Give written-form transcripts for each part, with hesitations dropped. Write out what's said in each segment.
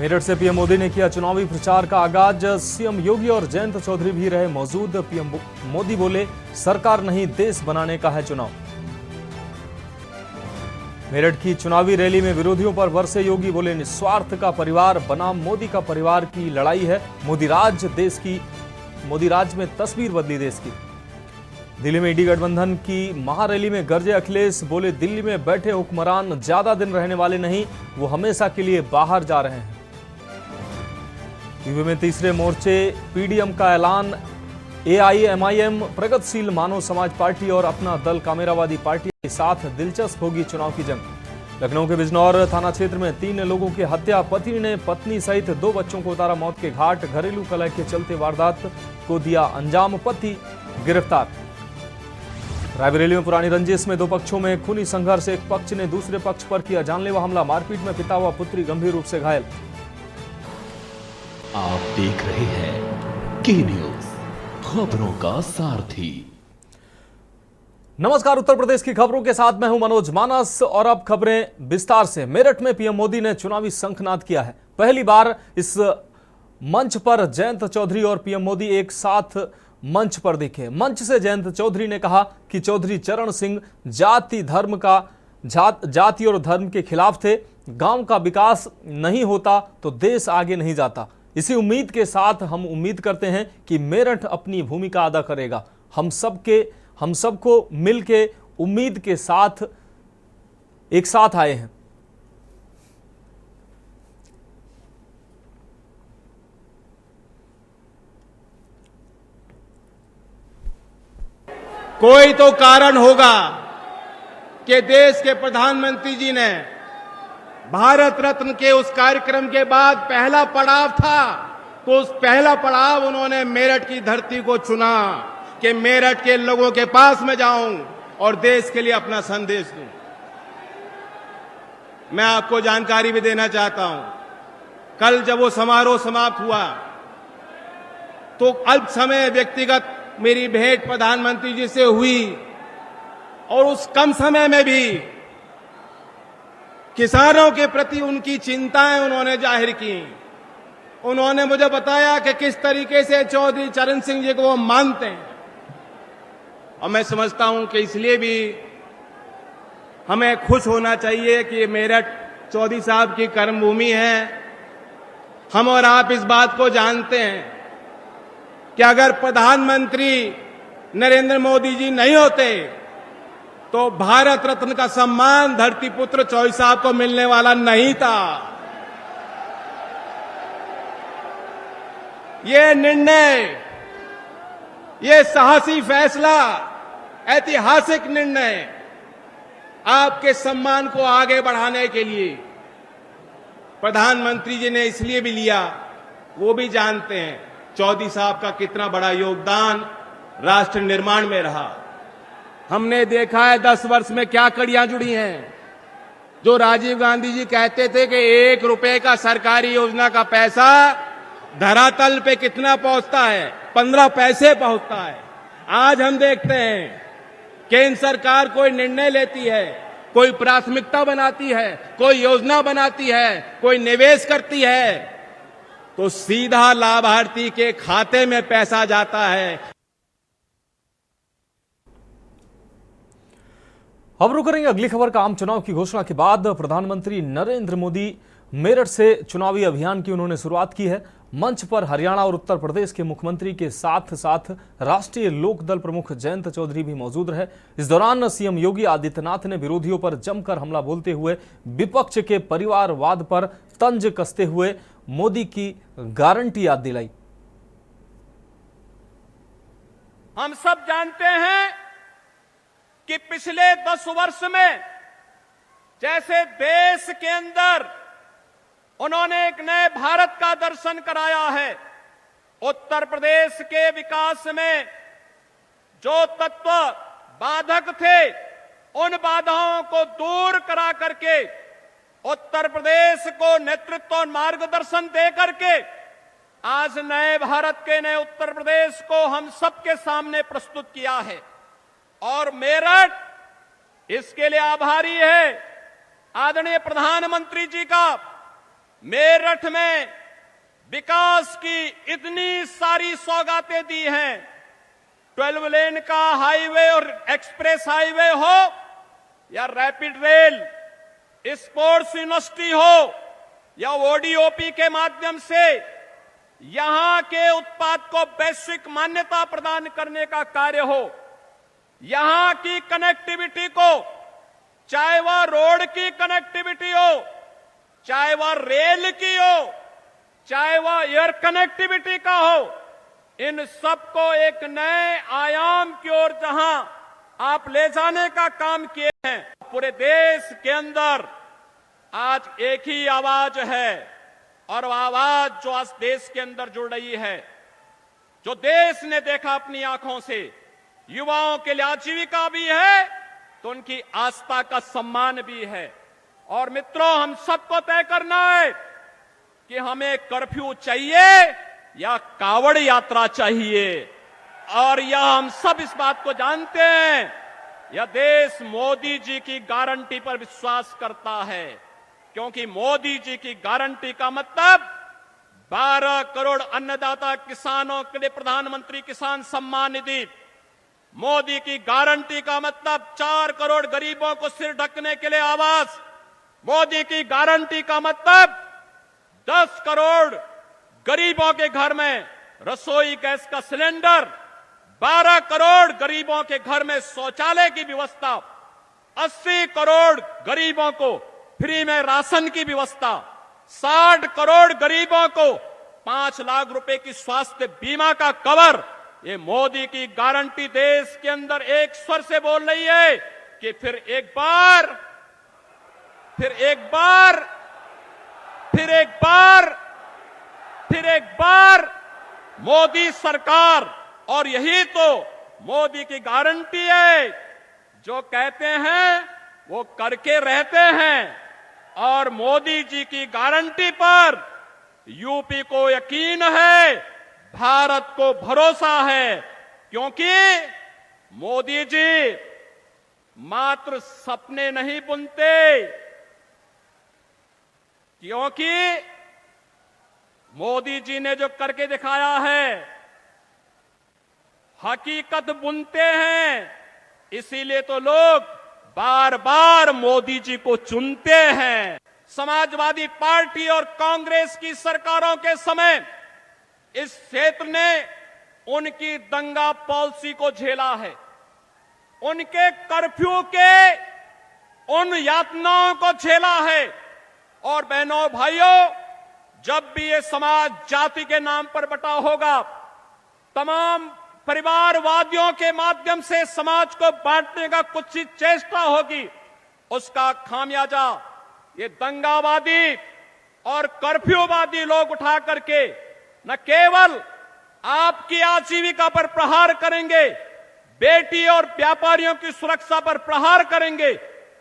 मेरठ से पीएम मोदी ने किया चुनावी प्रचार का आगाज। सीएम योगी और जयंत चौधरी भी रहे मौजूद। पीएम मोदी बोले, सरकार नहीं देश बनाने का है चुनाव। मेरठ की चुनावी रैली में विरोधियों पर बरसे योगी, बोले निस्वार्थ का परिवार बनाम मोदी का परिवार की लड़ाई है। मोदी राज में तस्वीर बदली देश की। दिल्ली में इंडी गठबंधन की महारैली में गरजे अखिलेश, बोले दिल्ली में बैठे हुक्मरान ज्यादा दिन रहने वाले नहीं, वो हमेशा के लिए बाहर जा रहे हैं। यूपी में तीसरे मोर्चे पीडीएम का ऐलान। एआईएमआईएम, प्रगतिशील मानव समाज पार्टी और अपना दल कामेरावादी पार्टी के साथ दिलचस्प होगी चुनाव की जंग। लखनऊ के बिजनौर थाना क्षेत्र में 3 लोगों की हत्या, पति ने पत्नी सहित 2 बच्चों को उतारा मौत के घाट। घरेलू कलह के चलते वारदात को दिया अंजाम, पति गिरफ्तार। रायबरेली में पुरानी रंजिश में 2 पक्षों में खूनी संघर्ष। एक पक्ष ने दूसरे पक्ष पर किया जानलेवा हमला, मारपीट में पिता व पुत्री गंभीर रूप से घायल। आप देख रहे हैं के न्यूज, खबरों का सारथी। नमस्कार, उत्तर प्रदेश की खबरों के साथ मैं हूं मनोज मानस और अब खबरें विस्तार से। मेरठ में पीएम मोदी ने चुनावी शंखनाद किया है। पहली बार इस मंच पर जयंत चौधरी और पीएम मोदी एक साथ मंच पर दिखे। मंच से जयंत चौधरी ने कहा कि चौधरी चरण सिंह जाति और धर्म के खिलाफ थे। गांव का विकास नहीं होता तो देश आगे नहीं जाता। इसी उम्मीद के साथ हम उम्मीद करते हैं कि मेरठ अपनी भूमिका अदा करेगा। हम सबको मिलके उम्मीद के साथ एक साथ आए हैं। कोई तो कारण होगा कि देश के प्रधानमंत्री जी ने भारत रत्न के उस कार्यक्रम के बाद पहला पड़ाव था, तो उस पहला पड़ाव उन्होंने मेरठ की धरती को चुना कि मेरठ के लोगों के पास में जाऊं और देश के लिए अपना संदेश दूं। मैं आपको जानकारी भी देना चाहता हूं, कल जब वो समारोह समाप्त हुआ तो अल्प समय व्यक्तिगत मेरी भेंट प्रधानमंत्री जी से हुई और उस कम समय में भी किसानों के प्रति उनकी चिंताएं उन्होंने जाहिर की। उन्होंने मुझे बताया कि किस तरीके से चौधरी चरण सिंह जी को वो मानते हैं, और मैं समझता हूं कि इसलिए भी हमें खुश होना चाहिए कि ये मेरठ चौधरी साहब की कर्मभूमि है। हम और आप इस बात को जानते हैं कि अगर प्रधानमंत्री नरेंद्र मोदी जी नहीं होते तो भारत रत्न का सम्मान धरती पुत्र चौधरी साहब को मिलने वाला नहीं था। ये निर्णय, ये साहसी फैसला, ऐतिहासिक निर्णय आपके सम्मान को आगे बढ़ाने के लिए प्रधानमंत्री जी ने इसलिए भी लिया, वो भी जानते हैं चौधरी साहब का कितना बड़ा योगदान राष्ट्र निर्माण में रहा। हमने देखा है 10 वर्ष में क्या कड़ियां जुड़ी हैं। जो राजीव गांधी जी कहते थे कि 1 रुपए का सरकारी योजना का पैसा धरातल पे कितना पहुंचता है, 15 पैसे पहुंचता है। आज हम देखते हैं केंद्र सरकार कोई निर्णय लेती है, कोई प्राथमिकता बनाती है, कोई योजना बनाती है, कोई निवेश करती है, तो सीधा लाभार्थी के खाते में पैसा जाता है। अब रुक करेंगे अगली खबर का। आम चुनाव की घोषणा के बाद प्रधानमंत्री नरेंद्र मोदी मेरठ से चुनावी अभियान की उन्होंने शुरुआत की है। मंच पर हरियाणा और उत्तर प्रदेश के मुख्यमंत्री के साथ साथ राष्ट्रीय लोकदल प्रमुख जयंत चौधरी भी मौजूद रहे। इस दौरान सीएम योगी आदित्यनाथ ने विरोधियों पर जमकर हमला बोलते हुए विपक्ष के परिवारवाद पर तंज कसते हुए मोदी की गारंटी याद दिलाई। हम सब जानते हैं कि पिछले 10 वर्ष में जैसे देश के अंदर उन्होंने एक नए भारत का दर्शन कराया है। उत्तर प्रदेश के विकास में जो तत्व बाधक थे, उन बाधाओं को दूर करा करके उत्तर प्रदेश को नेतृत्व और मार्गदर्शन दे करके आज नए भारत के नए उत्तर प्रदेश को हम सबके सामने प्रस्तुत किया है। और मेरठ इसके लिए आभारी है आदरणीय प्रधानमंत्री जी का मेरठ में विकास की इतनी सारी सौगातें दी हैं, 12 लेन का हाईवे और एक्सप्रेस हाईवे हो या रैपिड रेल, स्पोर्ट्स यूनिवर्सिटी हो या ओडीओपी के माध्यम से यहां के उत्पाद को वैश्विक मान्यता प्रदान करने का कार्य हो, यहां की कनेक्टिविटी को, चाहे वह रोड की कनेक्टिविटी हो, चाहे वह रेल की हो, चाहे वह एयर कनेक्टिविटी का हो, इन सबको एक नए आयाम की ओर जहां आप ले जाने का काम किए हैं। पूरे देश के अंदर आज एक ही आवाज है और वह आवाज जो आज देश के अंदर जुड़ रही है, जो देश ने देखा अपनी आंखों से, युवाओं के लिए आजीविका भी है तो उनकी आस्था का सम्मान भी है। और मित्रों, हम सबको तय करना है कि हमें कर्फ्यू चाहिए या कावड़ यात्रा चाहिए। और यह हम सब इस बात को जानते हैं, यह देश मोदी जी की गारंटी पर विश्वास करता है, क्योंकि मोदी जी की गारंटी का मतलब 12 करोड़ अन्नदाता किसानों के लिए प्रधानमंत्री किसान सम्मान निधि, मोदी की गारंटी का मतलब 4 करोड़ गरीबों को सिर ढकने के लिए आवास, मोदी की गारंटी का मतलब 10 करोड़ गरीबों के घर में रसोई गैस का सिलेंडर, 12 करोड़ गरीबों के घर में शौचालय की व्यवस्था, 80 करोड़ गरीबों को फ्री में राशन की व्यवस्था, 60 करोड़ गरीबों को 5 लाख रुपए की स्वास्थ्य बीमा का कवर। ये मोदी की गारंटी देश के अंदर एक स्वर से बोल रही है कि फिर एक बार मोदी सरकार। और यही तो मोदी की गारंटी है, जो कहते हैं वो करके रहते हैं। और मोदी जी की गारंटी पर यूपी को यकीन है, भारत को भरोसा है, क्योंकि मोदी जी मात्र सपने नहीं बुनते, क्योंकि मोदी जी ने जो करके दिखाया है हकीकत बुनते हैं। इसीलिए तो लोग बार बार मोदी जी को चुनते हैं। समाजवादी पार्टी और कांग्रेस की सरकारों के समय इस क्षेत्र ने उनकी दंगा पॉलिसी को झेला है, उनके कर्फ्यू के उन यातनाओं को झेला है। और बहनों भाइयों, जब भी ये समाज जाति के नाम पर बटा होगा, तमाम परिवारवादियों के माध्यम से समाज को बांटने का कुछ ही चेष्टा होगी, उसका खामियाजा ये दंगावादी और कर्फ्यूवादी लोग उठा करके न केवल आपकी आजीविका पर प्रहार करेंगे, बेटी और व्यापारियों की सुरक्षा पर प्रहार करेंगे,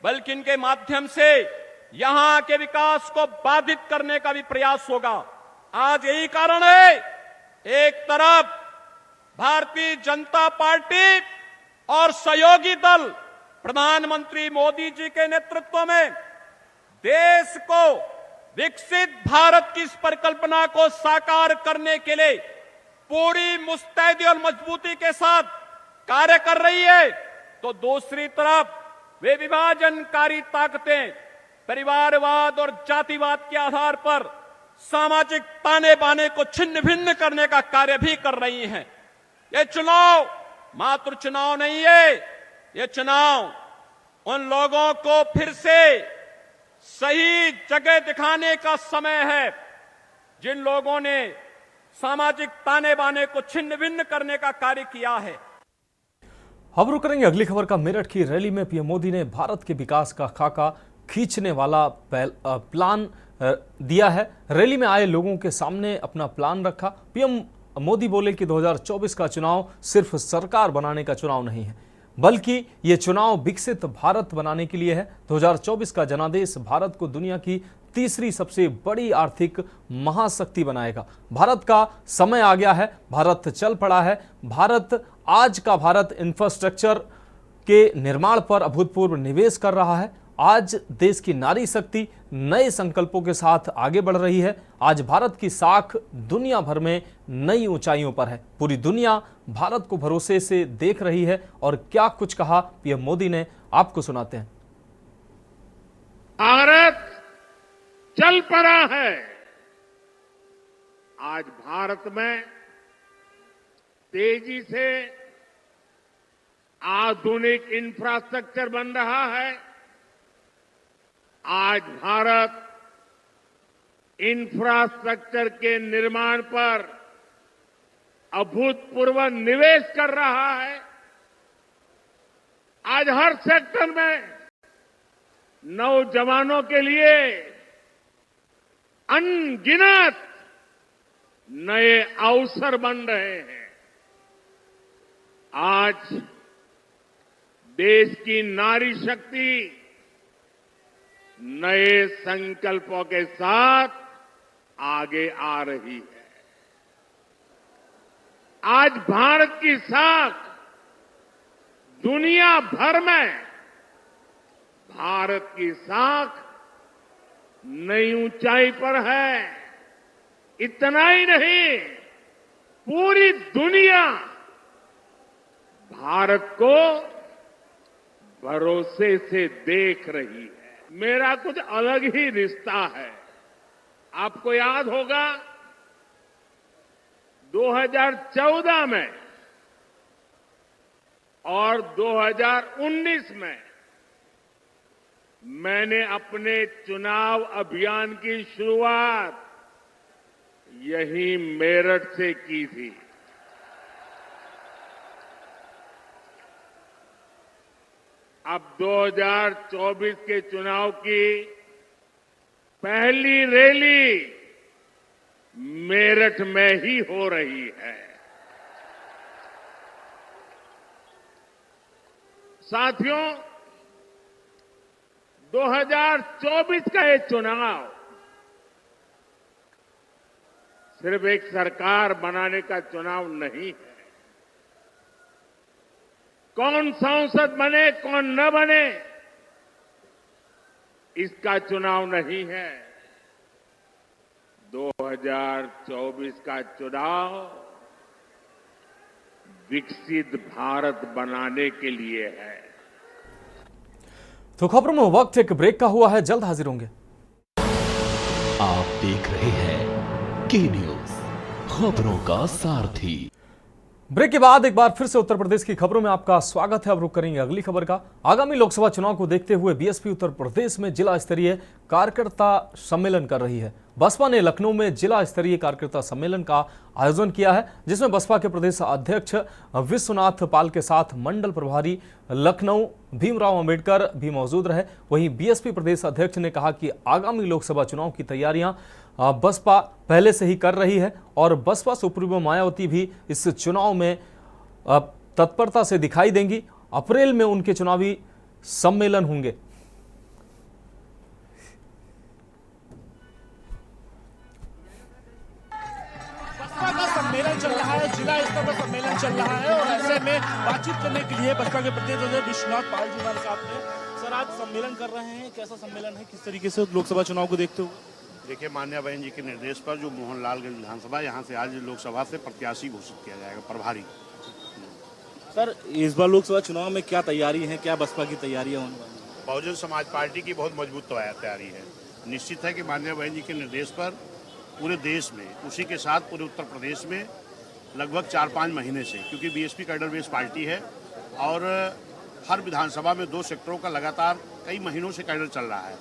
बल्कि इनके माध्यम से यहां के विकास को बाधित करने का भी प्रयास होगा। आज यही कारण है, एक तरफ भारतीय जनता पार्टी और सहयोगी दल प्रधानमंत्री मोदी जी के नेतृत्व में देश को विकसित भारत की इस परिकल्पना को साकार करने के लिए पूरी मुस्तैदी और मजबूती के साथ कार्य कर रही है, तो दूसरी तरफ वे विभाजनकारी ताकतें परिवारवाद और जातिवाद के आधार पर सामाजिक ताने बाने को छिन्न भिन्न करने का कार्य भी कर रही हैं। ये चुनाव मात्र चुनाव नहीं है, ये चुनाव उन लोगों को फिर से सही जगह दिखाने का समय है, जिन लोगों ने सामाजिक ताने बाने को छिन्न भिन्न करने का कार्य किया है। अब रुक करेंगे अगली खबर का। मेरठ की रैली में पीएम मोदी ने भारत के विकास का खाका खींचने वाला प्लान दिया है। रैली में आए लोगों के सामने अपना प्लान रखा। पीएम मोदी बोले कि 2024 का चुनाव सिर्फ सरकार बनाने का चुनाव नहीं है, बल्कि ये चुनाव विकसित भारत बनाने के लिए है। 2024 का जनादेश भारत को दुनिया की तीसरी सबसे बड़ी आर्थिक महाशक्ति बनाएगा। भारत का समय आ गया है, भारत चल पड़ा है। आज का भारत इंफ्रास्ट्रक्चर के निर्माण पर अभूतपूर्व निवेश कर रहा है। आज देश की नारी शक्ति नए संकल्पों के साथ आगे बढ़ रही है। आज भारत की साख दुनिया भर में नई ऊंचाइयों पर है। पूरी दुनिया भारत को भरोसे से देख रही है। और क्या कुछ कहा पीएम मोदी ने, आपको सुनाते हैं। भारत चल पड़ा है। आज भारत में तेजी से आधुनिक इंफ्रास्ट्रक्चर बन रहा है। आज भारत इंफ्रास्ट्रक्चर के निर्माण पर अभूतपूर्व निवेश कर रहा है। आज हर सेक्टर में नौजवानों के लिए अनगिनत नए अवसर बन रहे हैं। आज देश की नारी शक्ति नए संकल्पों के साथ आगे आ रही है। आज भारत की साख दुनिया भर में, भारत की साख नई ऊंचाई पर है। इतना ही नहीं, पूरी दुनिया भारत को भरोसे से देख रही है। मेरा कुछ अलग ही रिश्ता है। आपको याद होगा 2014 में और 2019 में मैंने अपने चुनाव अभियान की शुरुआत यही मेरठ से की थी। अब 2024 के चुनाव की पहली रैली मेरठ में ही हो रही है। साथियों, 2024 का ये चुनाव सिर्फ एक सरकार बनाने का चुनाव नहीं है। कौन सांसद बने कौन न बने इसका चुनाव नहीं है। 2024 का चुनाव विकसित भारत बनाने के लिए है। तो खबरों में वक्त एक ब्रेक का हुआ है, जल्द हाजिर होंगे। आप देख रहे हैं के न्यूज, खबरों का सारथी। ब्रेक के बाद एक बार फिर से उत्तर प्रदेश की खबरों में आपका स्वागत है। अब रुक करेंगे अगली खबर का। आगामी लोकसभा चुनाव को देखते हुए बीएसपी उत्तर प्रदेश में जिला स्तरीय कार्यकर्ता सम्मेलन कर रही है। बसपा ने लखनऊ में जिला स्तरीय कार्यकर्ता सम्मेलन का आयोजन किया है, जिसमें बसपा के प्रदेश अध्यक्ष विश्वनाथ पाल के साथ मंडल प्रभारी लखनऊ भीमराव अंबेडकर भी मौजूद रहे। वहीं बीएसपी प्रदेश अध्यक्ष ने कहा कि आगामी लोकसभा चुनाव की तैयारियां बसपा पहले से ही कर रही है और बसपा सुप्रीमो मायावती भी इस चुनाव में तत्परता से दिखाई देंगी। अप्रैल में उनके चुनावी सम्मेलन होंगे। बसपा का सम्मेलन चल रहा है, जिला स्तर पर सम्मेलन चल रहा है और ऐसे में बातचीत करने के लिए बसपा के प्रदेश अध्यक्ष विश्वनाथ पाल जी हमारे साथ में। सर, आज सम्मेलन कर रहे हैं, कैसा सम्मेलन है, किस तरीके से लोकसभा चुनाव को देखते हुए? देखिए, माननीय बहन जी के निर्देश पर जो मोहनलालगंज विधानसभा, यहाँ से आज लोकसभा से प्रत्याशी घोषित किया जाएगा, प्रभारी। सर, इस बार लोकसभा चुनाव में क्या तैयारी है, क्या बसपा की तैयारियां होने वाली हैं? बहुजन समाज पार्टी की बहुत मजबूत तैयारी है। निश्चित है कि माननीय बहन जी के निर्देश पर पूरे देश में, उसी के साथ पूरे उत्तर प्रदेश में लगभग 4-5 महीने से, क्योंकि बीएसपी कैडर बेस पार्टी है और हर विधानसभा में 2 सेक्टरों का लगातार कई महीनों से कैडर चल रहा है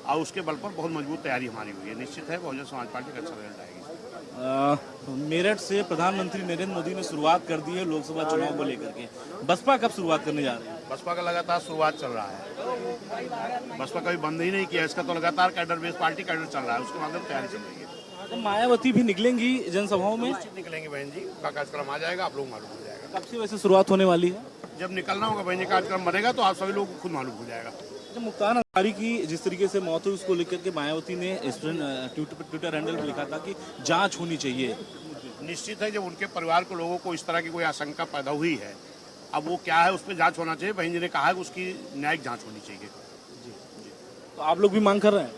और उसके बल पर बहुत मजबूत तैयारी हमारी हुई है। निश्चित है बहुजन समाज पार्टी का अच्छा रिजल्ट आएगी। मेरठ से प्रधानमंत्री नरेंद्र मोदी ने शुरुआत कर दी है लोकसभा चुनाव को लेकर के। बसपा कब शुरुआत करने जा रही है? बसपा का लगातार शुरुआत चल रहा है। बसपा कभी बंद ही नहीं किया, इसका तो लगातार कैडर बेस पार्टी कैडर चल रहा है, उसके माध्यम तैयारी चल रही है। तो मायावती भी निकलेंगी जनसभाओं में? निश्चित निकलेंगे बहन जी, का कार्यक्रम आ जाएगा, आप लोग मालूम हो जाएगा। कब से वैसे शुरुआत होने वाली है? जब निकलना होगा बहन जी, कार्यक्रम बनेगा तो आप सभी लोग खुद मालूम हो जाएगा। तो मुख्तार अंसारी की जिस तरीके से मौत हुई, उसको लेकर के मायावती ने ट्विटर हैंडल पर लिखा था कि जांच होनी चाहिए। निश्चित है, जब उनके परिवार के लोगों को इस तरह की कोई आशंका पैदा हुई है, अब वो क्या है उस पर जांच होना चाहिए। बहन जी ने कहा है कि उसकी न्यायिक जांच होनी चाहिए। तो आप लोग भी मांग कर रहे हैं?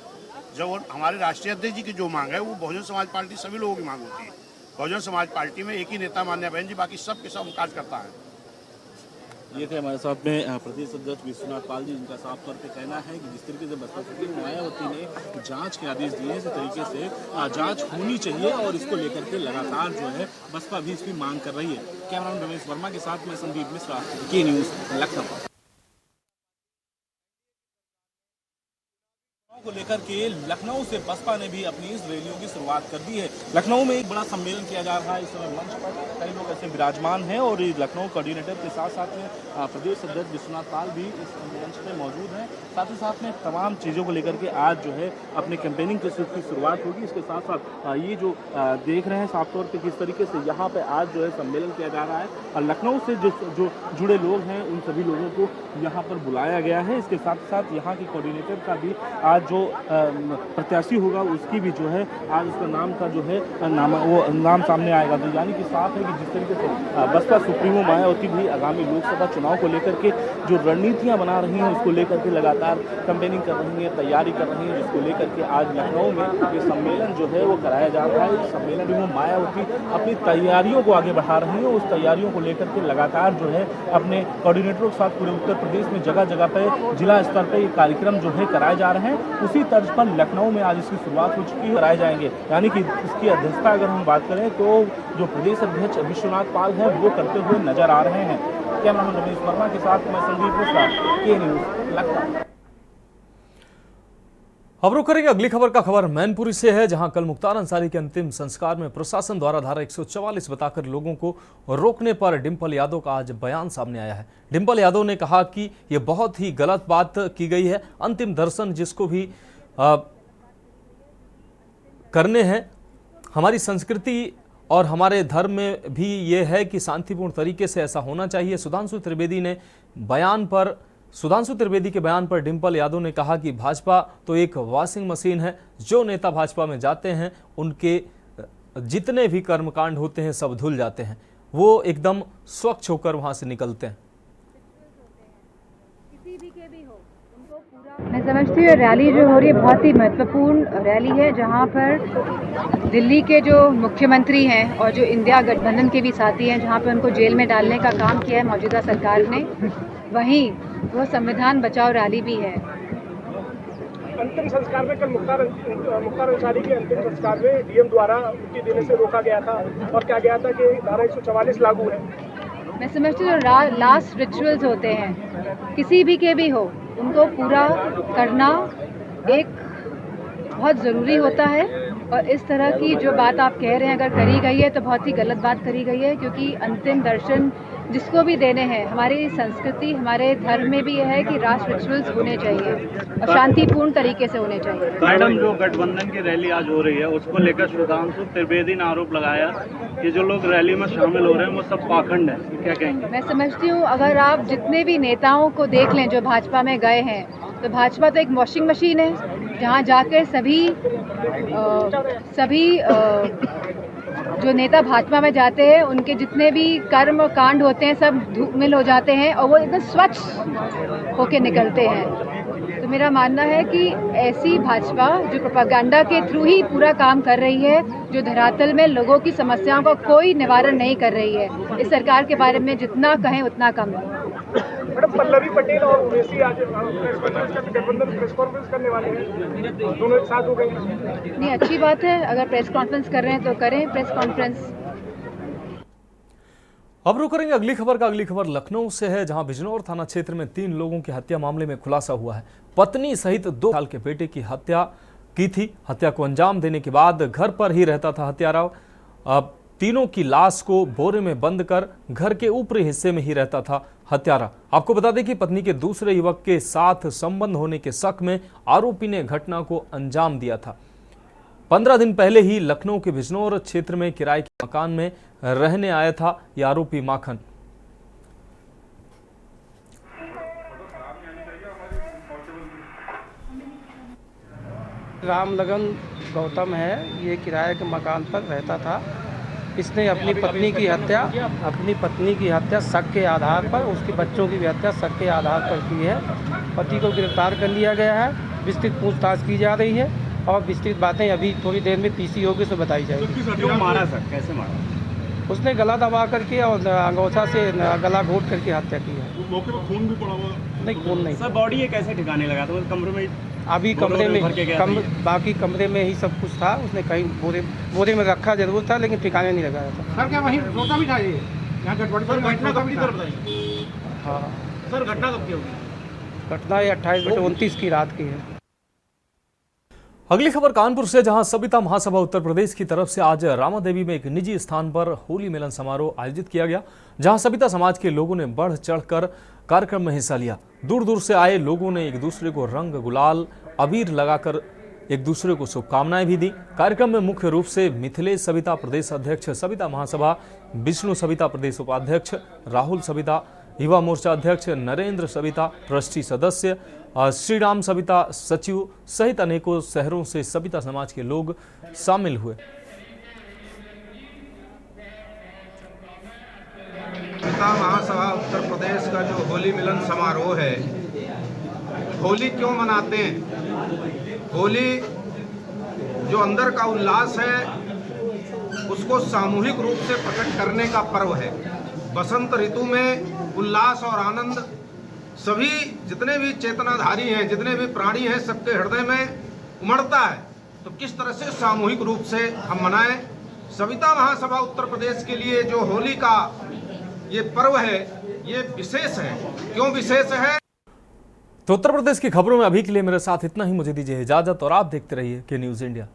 जो हमारे राष्ट्रीय अध्यक्ष जी की जो मांग है वो बहुजन समाज पार्टी सभी लोगों की मांग होती है। बहुजन समाज पार्टी में एक ही नेता मान्या बहन जी, बाकी सब के सब कार्यकर्ता हैं। ये थे हमारे साथ में प्रदेश अध्यक्ष विश्वनाथ पाल जी, जिनका साफ तौर पे कहना है कि जिस तरीके से बसपा सुप्रीमो मायावती ने जांच के आदेश दिए हैं, इसी तरीके से जांच होनी चाहिए और इसको लेकर के लगातार जो है बसपा भी इसकी मांग कर रही है। कैमरामैन रमेश वर्मा के साथ में संदीप मिश्रा, के न्यूज़, लखनऊ। को लेकर के लखनऊ से बसपा ने भी अपनी इस रैलियों की शुरुआत कर दी है। लखनऊ में एक बड़ा सम्मेलन किया जा रहा है। इस समय मंच पर कई लोग ऐसे विराजमान हैं और लखनऊ कोऑर्डिनेटर के साथ साथ में प्रदेश अध्यक्ष विश्वनाथ पाल भी इस मंच पर मौजूद हैं। साथ ही साथ में तमाम चीज़ों को लेकर के आज जो है अपने कैंपेनिंग की शुरुआत होगी। इसके साथ साथ ये जो देख रहे हैं साफ तौर पर किस तरीके से यहाँ पर आज जो है सम्मेलन किया जा रहा है और लखनऊ से जो जुड़े लोग हैं उन सभी लोगों को यहाँ पर बुलाया गया है। इसके साथ साथ यहाँ की कोऑर्डिनेटर का भी आज जो प्रत्याशी होगा उसकी भी जो है आज उसका नाम का जो है नाम सामने आएगा। तो यानी कि साफ है कि जिस तरीके से बसपा सुप्रीमो मायावती भी आगामी लोकसभा चुनाव को लेकर के जो रणनीतियां बना रही हैं उसको लेकर के लगातार कैंपेनिंग कर रही हैं, तैयारी कर रही हैं, जिसको लेकर के आज लखनऊ में ये सम्मेलन जो है वो कराया जा रहा है। इस सम्मेलन में मायावती अपनी तैयारियों को आगे बढ़ा रही हैं। उस तैयारियों को लेकर के लगातार जो है अपने कोऑर्डिनेटरों के साथ पूरे उत्तर प्रदेश में जगह जगह पर जिला स्तर पर ये कार्यक्रम जो है कराए जा रहे हैं। उसी तर्ज पर लखनऊ में आज इसकी शुरुआत हो चुकी है, कराए जाएंगे। यानी कि इसकी अध्यक्षता अगर हम बात करें तो जो प्रदेश अध्यक्ष विश्वनाथ पाल है वो करते हुए नजर आ रहे हैं। कैमरामैन रमेश वर्मा के साथ मैं संदीप मिश्रा, के न्यूज़, लखनऊ। अब रुक करेंगे अगली खबर का। खबर मैनपुरी से है, जहां कल मुख्तार अंसारी के अंतिम संस्कार में प्रशासन द्वारा धारा 144 बताकर लोगों को रोकने पर डिंपल यादव का आज बयान सामने आया है। डिंपल यादव ने कहा कि यह बहुत ही गलत बात की गई है। अंतिम दर्शन जिसको भी करने हैं, हमारी संस्कृति और हमारे धर्म में भी ये है कि शांतिपूर्ण तरीके से ऐसा होना चाहिए। सुधांशु त्रिवेदी के बयान पर डिंपल यादव ने कहा कि भाजपा तो एक वॉशिंग मशीन है। जो नेता भाजपा में जाते हैं उनके जितने भी कर्मकांड होते हैं सब धुल जाते हैं, वो एकदम स्वच्छ होकर वहां से निकलते हैं। मैं समझती हूँ रैली जो हो रही है बहुत ही महत्वपूर्ण रैली है, जहाँ पर दिल्ली के जो मुख्यमंत्री हैं और जो इंडिया गठबंधन के भी साथी हैं, जहाँ पर उनको जेल में डालने का काम किया है मौजूदा सरकार ने, वहीं वो संविधान बचाओ रैली भी है। अंतिम संस्कार में कल मुख्तार अंसारी के अंतिम संस्कार में डीएम द्वारा छुट्टी देने से रोका गया था और कहा गया था कि धारा 144 लागू है। मैं समझती हूँ लास्ट रिचुअल्स होते हैं, किसी भी के भी हो, उनको पूरा करना एक बहुत ज़रूरी होता है। और इस तरह की जो बात आप कह रहे हैं अगर करी गई है तो बहुत ही गलत बात करी गई है, क्योंकि अंतिम दर्शन जिसको भी देने हैं, हमारी संस्कृति हमारे धर्म में भी यह है कि राष्ट्र रिचुअल्स होने चाहिए और शांतिपूर्ण तरीके से होने चाहिए। मैडम, जो गठबंधन की रैली आज हो रही है उसको लेकर सुधांशु त्रिवेदी ने आरोप लगाया कि जो लोग रैली में शामिल हो रहे हैं वो सब पाखंड है, क्या कहेंगे? मैं समझती हूँ अगर आप जितने भी नेताओं को देख लें जो भाजपा में गए हैं, तो भाजपा तो एक वॉशिंग मशीन है, जहाँ जाकर सभी जो नेता भाजपा में जाते हैं उनके जितने भी कर्म कांड होते हैं सब धूमिल हो जाते हैं और वो एकदम स्वच्छ होके निकलते हैं। तो मेरा मानना है कि ऐसी भाजपा जो प्रोपेगेंडा के थ्रू ही पूरा काम कर रही है, जो धरातल में लोगों की समस्याओं का कोई निवारण नहीं कर रही है, इस सरकार के बारे में जितना कहें उतना कम है। मैडम, पल्लवी पटेल और ओवैसी आज प्रेस कॉन्फ्रेंस करने वाले हैं, दोनों एक साथ हो गए। नहीं, अच्छी बात है, अगर प्रेस कॉन्फ्रेंस कर रहे हैं तो करें प्रेस कॉन्फ्रेंस। अब रुक करेंगे अगली खबर का। अगली खबर लखनऊ से है, जहां बिजनौर थाना क्षेत्र में 3 लोगों की हत्या मामले में खुलासा हुआ है। पत्नी सहित 2 साल के बेटे की हत्या की थी। हत्या को अंजाम देने के बाद घर पर ही रहता था हत्यारा। अब तीनों की लाश को बोरे में बंद कर घर के ऊपरी हिस्से में ही रहता था हत्यारा। आपको बता दें कि पत्नी के दूसरे युवक के साथ संबंध होने के शक में आरोपी ने घटना को अंजाम दिया था। 15 दिन पहले ही लखनऊ के बिजनौर क्षेत्र में किराए के मकान में रहने आया था यह आरोपी माखन। रामलगन गौतम है, ये किराए के मकान पर रहता था। इसने अपनी पत्नी की हत्या शक के आधार पर, उसके बच्चों की भी हत्या शक के आधार पर की है। पति को गिरफ्तार कर लिया गया है विस्तृत पूछताछ की जा रही है और विस्तृत बातें अभी थोड़ी देर में पीसी होगी तो बताई जाएगी। क्यों मारा सर, कैसे मारा? उसने गला दबा करके और अंगोछा से गला घोट करके हत्या की है। मौके पर खून भी पड़ा हुआ? नहीं, खून नहीं। सर बॉडी ये कैसे ठिकाने लगा था? कमरे में अभी कमरे में बाकी कमरे में ही सब कुछ था। उसने कहीं बोरे में रखा जरूर था लेकिन ठिकाने नहीं लगाया था। सर क्या वहीं रोता भी था ये? यहाँ घटना कब की तरफ बताइए। हाँ सर घटना कब की होगी? घटना ये 28/29 की रात की है। अगली खबर कानपुर से, जहां सविता महासभा उत्तर प्रदेश की तरफ से आज रामा देवी में एक निजी स्थान पर होली मिलन समारोह आयोजित किया गया, जहां सविता समाज के लोगों ने बढ़ चढ़कर कार्यक्रम में हिस्सा लिया। दूर दूर से आए लोगों ने एक दूसरे को रंग गुलाल अबीर लगाकर एक दूसरे को शुभकामनाएं भी दी। कार्यक्रम में मुख्य रूप से मिथिलेश सविता प्रदेश अध्यक्ष सविता महासभा, विष्णु सविता प्रदेश उपाध्यक्ष, राहुल सविता युवा मोर्चा अध्यक्ष, नरेंद्र सविता ट्रस्टी सदस्य, श्रीराम सविता सचिव सहित अनेकों शहरों से सविता समाज के लोग शामिल हुए। सविता महासभा उत्तर प्रदेश का जो होली मिलन समारोह है, होली क्यों मनाते हैं? होली जो अंदर का उल्लास है उसको सामूहिक रूप से प्रकट करने का पर्व है। बसंत ऋतु में उल्लास और आनंद सभी जितने भी चेतनाधारी हैं, जितने भी प्राणी हैं, सबके हृदय में उमड़ता है। तो किस तरह से सामूहिक रूप से हम मनाएं। सविता महासभा उत्तर प्रदेश के लिए जो होली का ये पर्व है ये विशेष है। क्यों विशेष है? तो उत्तर प्रदेश की खबरों में अभी के लिए मेरे साथ इतना ही। मुझे दीजिए इजाजत और आप देखते रहिए के न्यूज़ इंडिया।